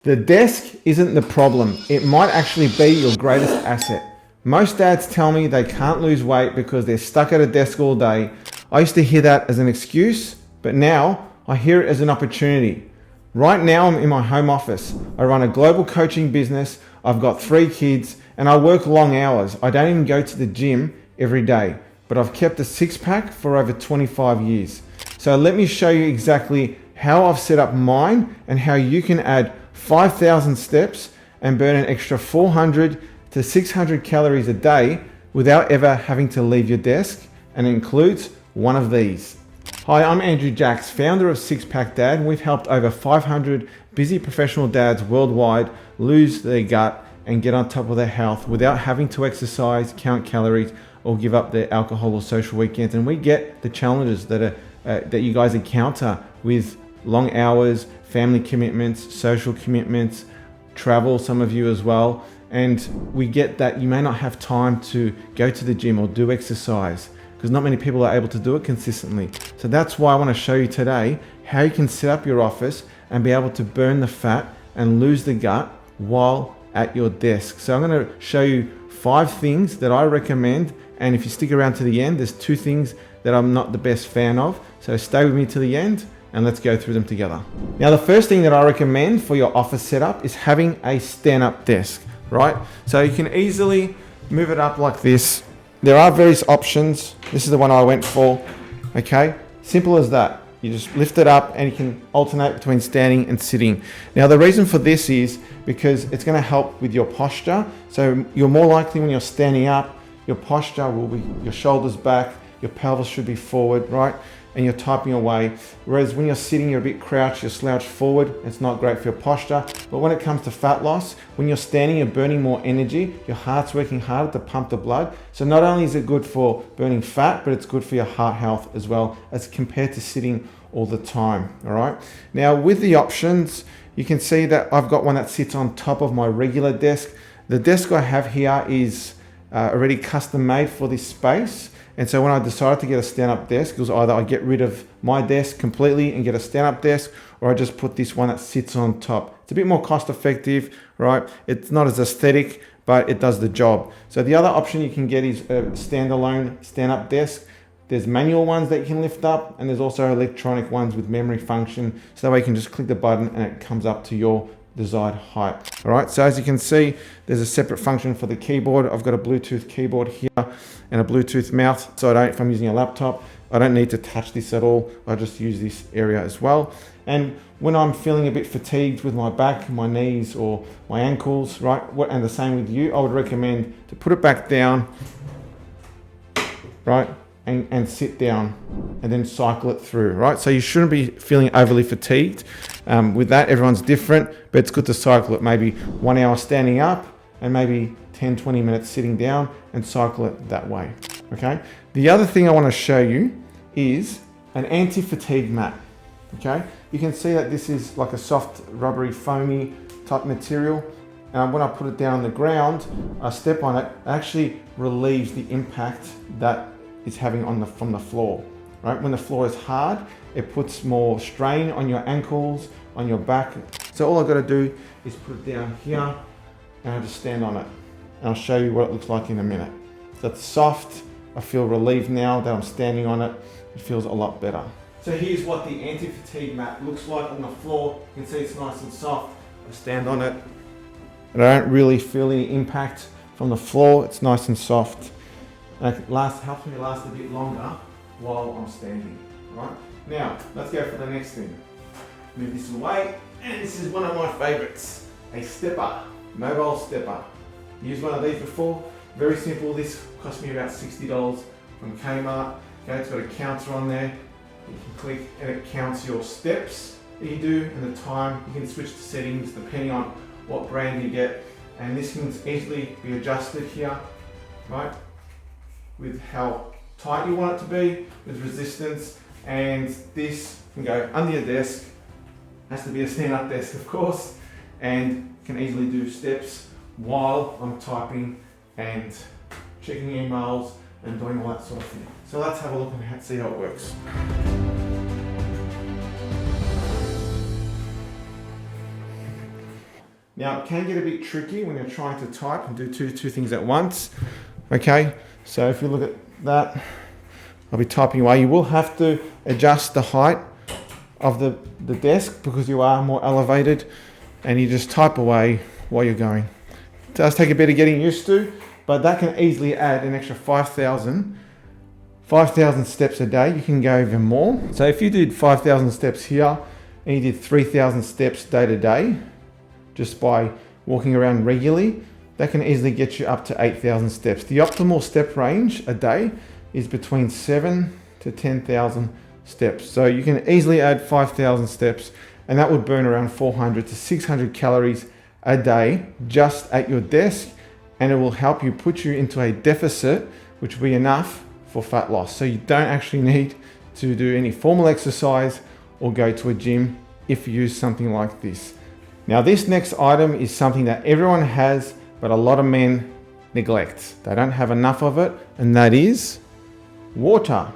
The desk isn't the problem. It might actually be your greatest asset. Most dads tell me they can't lose weight because they're stuck at a desk all day. I used to hear that as an excuse, but now I hear it as an opportunity. Right now I'm in my home office. I run a global coaching business. I've got 3 kids and I work long hours. I don't even go to the gym every day, but I've kept a 6-pack for over 25 years. So let me show you exactly how I've set up mine and how you can add 5,000 steps and burn an extra 400 to 600 calories a day without ever having to leave your desk, and it includes one of these. Hi, I'm Andrew Jacks, founder of Six Pack Dad, and we've helped over 500 busy professional dads worldwide lose their gut and get on top of their health without having to exercise, count calories, or give up their alcohol or social weekends. And we get the challenges that you guys encounter with long hours, family commitments, social commitments, travel, some of you as well. And we get that you may not have time to go to the gym or do exercise because not many people are able to do it consistently. So that's why I want to show you today how you can set up your office and be able to burn the fat and lose the gut while at your desk. So I'm going to show you 5 things that I recommend. And if you stick around to the end, there's 2 things that I'm not the best fan of. So stay with me to the end and let's go through them together. Now, the first thing that I recommend for your office setup is having a stand-up desk, right? So you can easily move it up like this. There are various options. This is the one I went for, okay? Simple as that. You just lift it up and you can alternate between standing and sitting. Now, the reason for this is because it's gonna help with your posture. So you're more likely when you're standing up, your posture will be your shoulders back, your pelvis should be forward, right? And you're typing away. Whereas when you're sitting, you're a bit crouched, you're slouched forward. It's not great for your posture. But when it comes to fat loss, when you're standing, you're burning more energy. Your heart's working harder to pump the blood. So not only is it good for burning fat, but it's good for your heart health as well as compared to sitting all the time, all right? Now with the options, you can see that I've got one that sits on top of my regular desk. The desk I have here is already custom made for this space. And so when I decided to get a stand-up desk, it was either I get rid of my desk completely and get a stand-up desk, or I just put this one that sits on top. It's a bit more cost-effective, right? It's not as aesthetic, but it does the job. So the other option you can get is a standalone stand-up desk. There's manual ones that you can lift up, and there's also electronic ones with memory function. So that way you can just click the button and it comes up to your desired height. All right, so as you can see, there's a separate function for the keyboard. I've got a Bluetooth keyboard here and a Bluetooth mouse. So if I'm using a laptop, I don't need to touch this at all. I just use this area as well. And when I'm feeling a bit fatigued with my back, my knees or my ankles, right? And the same with you, I would recommend to put it back down, right? And sit down and then cycle it through, right? So you shouldn't be feeling overly fatigued. With that, everyone's different, but it's good to cycle it maybe 1 hour standing up and maybe 10-20 minutes sitting down and cycle it that way, okay? The other thing I want to show you is an anti-fatigue mat, okay? You can see that this is like a soft, rubbery, foamy type material. And when I put it down on the ground, I step on it, it actually relieves the impact that it's having from the floor, right? When the floor is hard, it puts more strain on your ankles, on your back. So all I've got to do is put it down here and I just stand on it. And I'll show you what it looks like in a minute. So it's soft. I feel relieved now that I'm standing on it. It feels a lot better. So here's what the anti-fatigue mat looks like on the floor. You can see it's nice and soft. I stand on it and I don't really feel any impact from the floor. It's nice and soft. And it helps me last a bit longer while I'm standing, right? Now, let's go for the next thing. Move this away, and this is one of my favorites, a stepper, mobile stepper. Used one of these before, very simple. This cost me about $60 from Kmart. Okay, it's got a counter on there. You can click and it counts your steps that you do and the time. You can switch the settings depending on what brand you get. And this can easily be adjusted here, right? With how tight you want it to be, with resistance, and this can go under your desk. Has to be a stand-up desk, of course, and can easily do steps while I'm typing and checking emails and doing all that sort of thing. So let's have a look and see how it works. Now, it can get a bit tricky when you're trying to type and do two things at once. Okay, so if you look at that, I'll be typing away. You will have to adjust the height of the desk because you are more elevated, and you just type away while you're going. It does take a bit of getting used to, but that can easily add an extra 5,000 steps a day. You can go even more. So if you did 5,000 steps here and you did 3,000 steps day to day, just by walking around regularly, that can easily get you up to 8,000 steps. The optimal step range a day is between 7 to 10,000 steps. So you can easily add 5,000 steps, and that would burn around 400 to 600 calories a day just at your desk, and it will help you put you into a deficit, which will be enough for fat loss. So you don't actually need to do any formal exercise or go to a gym if you use something like this. Now, this next item is something that everyone has, but a lot of men neglect. They don't have enough of it, and that is water.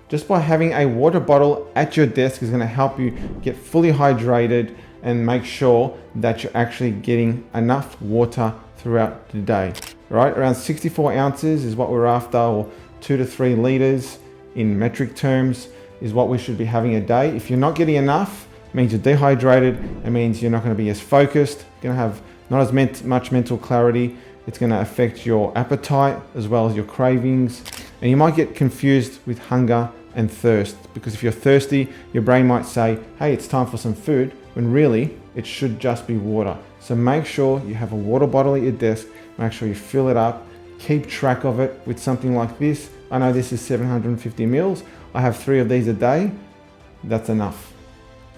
Just by having a water bottle at your desk is going to help you get fully hydrated and make sure that you're actually getting enough water throughout the day. Right? Around 64 ounces is what we're after, or 2 to 3 liters in metric terms is what we should be having a day. If you're not getting enough, it means you're dehydrated. It means you're not going to be as focused. You're going to have not as much mental clarity. It's going to affect your appetite as well as your cravings. And you might get confused with hunger and thirst, because if you're thirsty, your brain might say, hey, it's time for some food, when really it should just be water. So make sure you have a water bottle at your desk. Make sure you fill it up. Keep track of it with something like this. I know this is 750 mils. I have 3 of these a day. That's enough.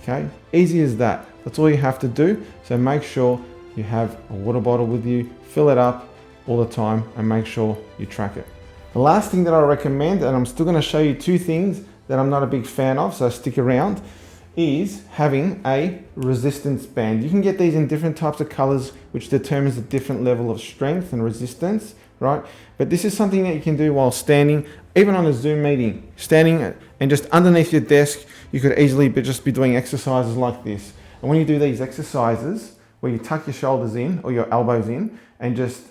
Okay, easy as that. That's all you have to do. So make sure you have a water bottle with you, fill it up all the time, and make sure you track it. The last thing that I recommend, and I'm still going to show you 2 things that I'm not a big fan of, so stick around, is having a resistance band. You can get these in different types of colors, which determines a different level of strength and resistance, right? But this is something that you can do while standing, even on a Zoom meeting. Standing and just underneath your desk, you could easily just be doing exercises like this. And when you do these exercises, where you tuck your shoulders in or your elbows in and just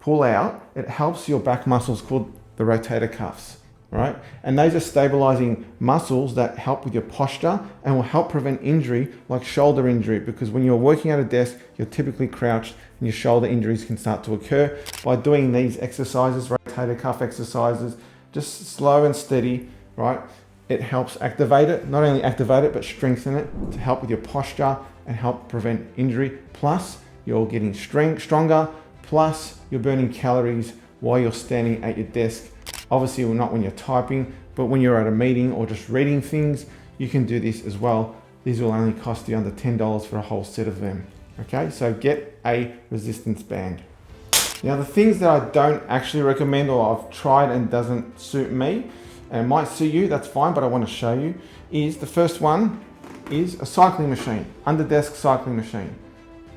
pull out, it helps your back muscles called the rotator cuffs, right? And those are stabilizing muscles that help with your posture and will help prevent injury like shoulder injury, because when you're working at a desk, you're typically crouched and your shoulder injuries can start to occur. By doing these exercises, rotator cuff exercises, just slow and steady, right? It helps activate it, not only activate it, but strengthen it to help with your posture and help prevent injury. Plus, you're getting stronger, plus you're burning calories while you're standing at your desk. Obviously, well, not when you're typing, but when you're at a meeting or just reading things, you can do this as well. These will only cost you under $10 for a whole set of them. Okay, so get a resistance band. Now, the things that I don't actually recommend, or I've tried and doesn't suit me, and it might suit you, that's fine, but I want to show you, is the first one is a cycling machine, under desk cycling machine.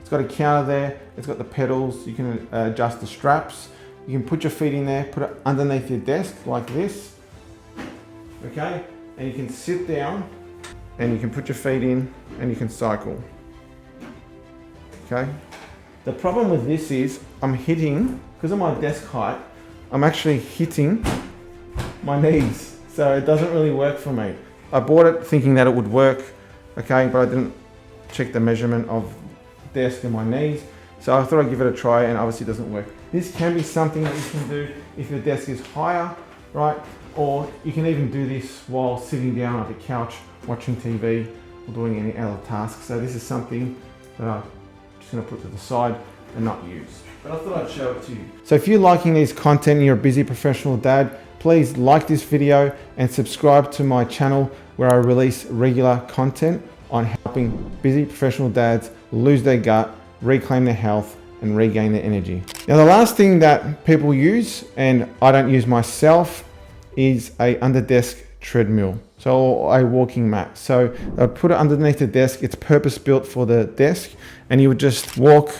It's got a counter there, it's got the pedals, you can adjust the straps, you can put your feet in there, put it underneath your desk like this, okay? And you can sit down and you can put your feet in and you can cycle, okay? The problem with this is I'm hitting, because of my desk height, I'm actually hitting my knees, so it doesn't really work for me. I bought it thinking that it would work, okay, but I didn't check the measurement of the desk and my knees, so I thought I'd give it a try, and obviously it doesn't work. This can be something that you can do if your desk is higher, right? Or you can even do this while sitting down on the couch watching TV or doing any other tasks. So this is something that I'm just going to put to the side and not use. But I thought I'd show it to you. So if you're liking these content and you're a busy professional dad, please like this video and subscribe to my channel where I release regular content on helping busy professional dads lose their gut, reclaim their health, and regain their energy. Now, the last thing that people use, and I don't use myself, is a under desk treadmill. So a walking mat. So I put it underneath the desk. It's purpose built for the desk, and you would just walk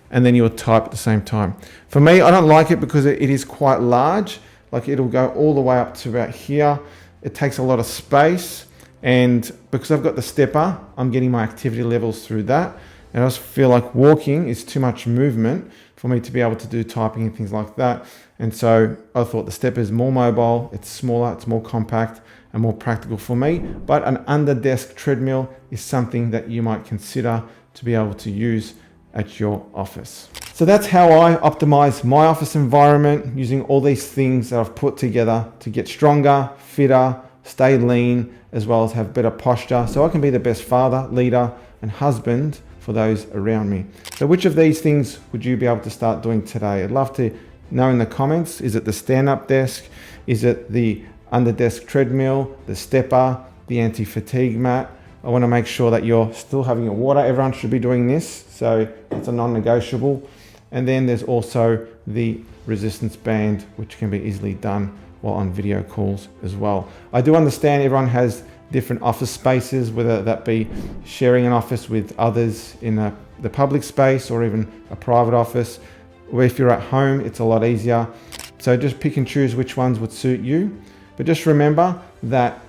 and then you would type at the same time. For me, I don't like it because it is quite large. Like, it'll go all the way up to about here. It takes a lot of space, and because I've got the stepper, I'm getting my activity levels through that. And I just feel like walking is too much movement for me to be able to do typing and things like that. And so I thought the stepper is more mobile, it's smaller, it's more compact and more practical for me. But an under desk treadmill is something that you might consider to be able to use at your office. So that's how I optimize my office environment, using all these things that I've put together to get stronger, fitter, stay lean, as well as have better posture, so I can be the best father, leader, and husband for those around me. So which of these things would you be able to start doing today? I'd love to know in the comments. Is it the stand-up desk? Is it the under-desk treadmill, the stepper, the anti-fatigue mat? I want to make sure that you're still having your water. Everyone should be doing this, so it's a non-negotiable. And then there's also the resistance band, which can be easily done while on video calls as well. I do understand everyone has different office spaces, whether that be sharing an office with others in the public space or even a private office. Or if you're at home, it's a lot easier. So just pick and choose which ones would suit you. But just remember that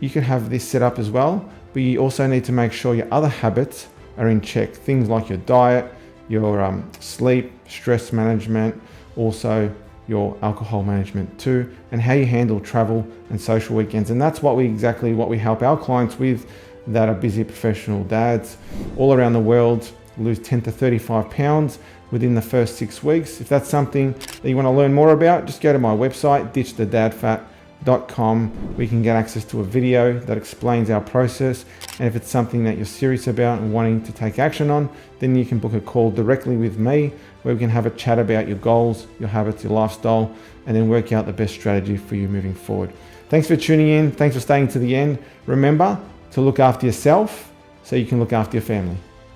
you can have this set up as well, but you also need to make sure your other habits are in check. Things like your diet, your sleep, stress management, also your alcohol management too, and how you handle travel and social weekends. And that's exactly what we help our clients with that are busy professional dads all around the world lose 10 to 35 pounds within the first 6 weeks. If that's something that you want to learn more about, just go to my website, ditchthedadfat.com. We can get access to a video that explains our process. And if it's something that you're serious about and wanting to take action on, then you can book a call directly with me where we can have a chat about your goals, your habits, your lifestyle, and then work out the best strategy for you moving forward. Thanks for tuning in. Thanks for staying to the end. Remember to look after yourself so you can look after your family.